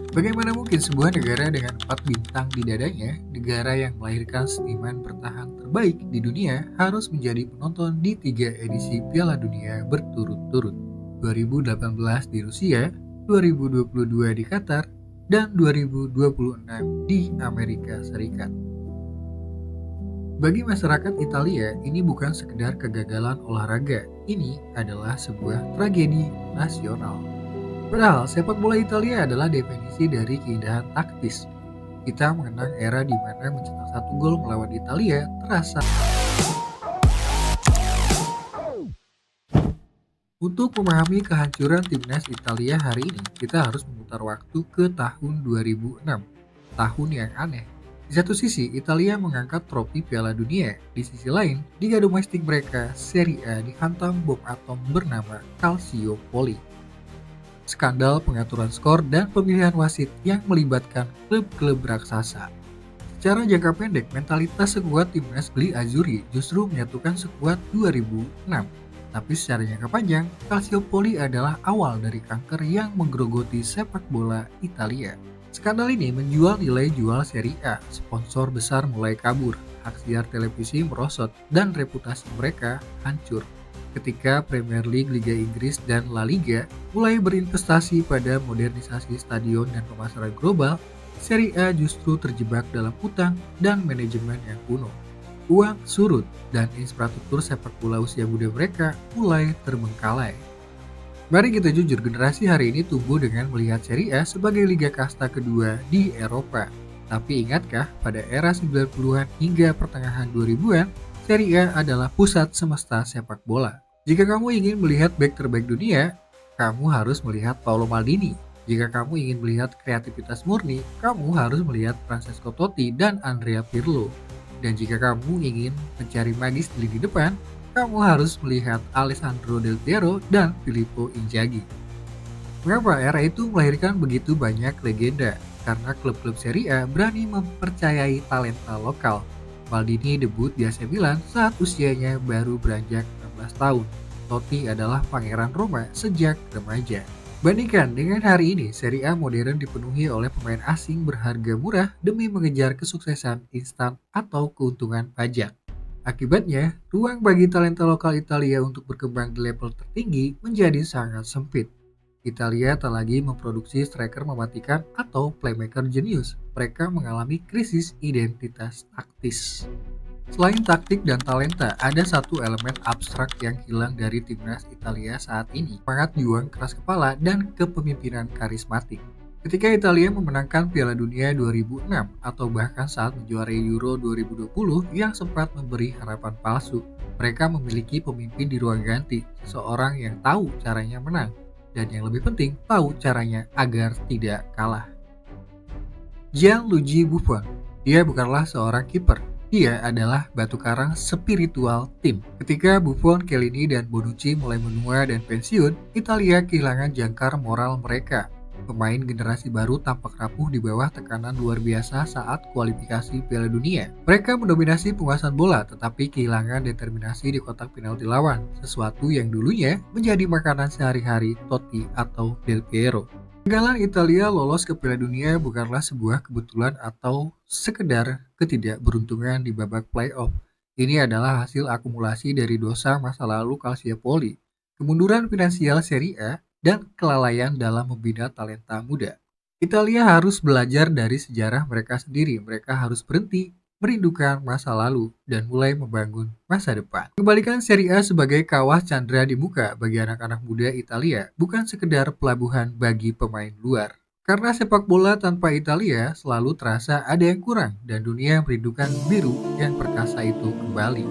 Bagaimana mungkin sebuah negara dengan 4 bintang di dadanya, negara yang melahirkan seniman bertahan terbaik di dunia, harus menjadi penonton di 3 edisi Piala Dunia berturut-turut? 2018 di Rusia, 2022 di Qatar, dan 2026 di Amerika Serikat. Bagi masyarakat Italia, ini bukan sekedar kegagalan olahraga, ini adalah sebuah tragedi nasional. Padahal sepak bola Italia adalah definisi dari keindahan taktis. Kita mengenang era di mana mencetak satu gol melawan Italia terasa. Untuk memahami kehancuran timnas Italia hari ini, kita harus memutar waktu ke tahun 2006, tahun yang aneh. Di satu sisi, Italia mengangkat trofi Piala Dunia. Di sisi lain, liga domestik mereka, Serie A, dihantam bom atom bernama Calciopoli. Skandal pengaturan skor dan pemilihan wasit yang melibatkan klub-klub raksasa. Secara jangka pendek, mentalitas sekuat timnas Gli Azzurri justru menyatukan sekuat 2006. Tapi secara jangka panjang, Calciopoli adalah awal dari kanker yang menggerogoti sepak bola Italia. Skandal ini menjual nilai jual Serie A, sponsor besar mulai kabur, hak siar televisi merosot, dan reputasi mereka hancur. Ketika Premier League, Liga Inggris, dan La Liga mulai berinvestasi pada modernisasi stadion dan pemasaran global, Serie A justru terjebak dalam utang dan manajemen yang kuno. Uang surut dan infrastruktur sepak bola usia muda mereka mulai terbengkalai. Mari kita jujur, generasi hari ini tumbuh dengan melihat Serie A sebagai liga kasta kedua di Eropa. Tapi ingatkah, pada era 90-an hingga pertengahan 2000-an, Serie A adalah pusat semesta sepak bola. Jika kamu ingin melihat bek terbaik dunia, kamu harus melihat Paolo Maldini. Jika kamu ingin melihat kreativitas murni, kamu harus melihat Francesco Totti dan Andrea Pirlo. Dan jika kamu ingin mencari magis di lini depan, kamu harus melihat Alessandro Del Piero dan Filippo Inzaghi. Mengapa era itu melahirkan begitu banyak legenda? Karena klub-klub Serie A berani mempercayai talenta lokal. Maldini debut di AC Milan saat usianya baru beranjak 16 tahun. Totti adalah pangeran Roma sejak remaja. Bandingkan dengan hari ini, Serie A modern dipenuhi oleh pemain asing berharga murah demi mengejar kesuksesan instan atau keuntungan pajak. Akibatnya, ruang bagi talenta lokal Italia untuk berkembang di level tertinggi menjadi sangat sempit. Italia tak lagi memproduksi striker mematikan atau playmaker jenius. Mereka mengalami krisis identitas taktis. Selain taktik dan talenta, ada satu elemen abstrak yang hilang dari timnas Italia saat ini. Semangat juang keras kepala dan kepemimpinan karismatik. Ketika Italia memenangkan Piala Dunia 2006 atau bahkan saat menjuarai Euro 2020 yang sempat memberi harapan palsu, mereka memiliki pemimpin di ruang ganti, seseorang yang tahu caranya menang, dan yang lebih penting, tahu caranya agar tidak kalah. Gianluigi Buffon, dia bukanlah seorang kiper. Dia adalah batu karang spiritual tim. Ketika Buffon, Chiellini, dan Bonucci mulai menua dan pensiun, Italia kehilangan jangkar moral mereka. Pemain generasi baru tampak rapuh di bawah tekanan luar biasa saat kualifikasi Piala Dunia. Mereka mendominasi penguasaan bola, tetapi kehilangan determinasi di kotak penalti lawan, sesuatu yang dulunya menjadi makanan sehari-hari Totti atau Del Piero. Kegagalan Italia lolos ke Piala Dunia bukanlah sebuah kebetulan atau sekedar ketidakberuntungan di babak playoff. Ini adalah hasil akumulasi dari dosa masa lalu Calciopoli, kemunduran finansial Serie A, dan kelalaian dalam membina talenta muda. Italia harus belajar dari sejarah mereka sendiri. Mereka harus berhenti merindukan masa lalu dan mulai membangun masa depan. Kembalikan Serie A sebagai kawah candra di muka bagi anak-anak muda Italia, bukan sekedar pelabuhan bagi pemain luar. Karena sepak bola tanpa Italia selalu terasa ada yang kurang dan dunia merindukan biru yang perkasa itu kembali.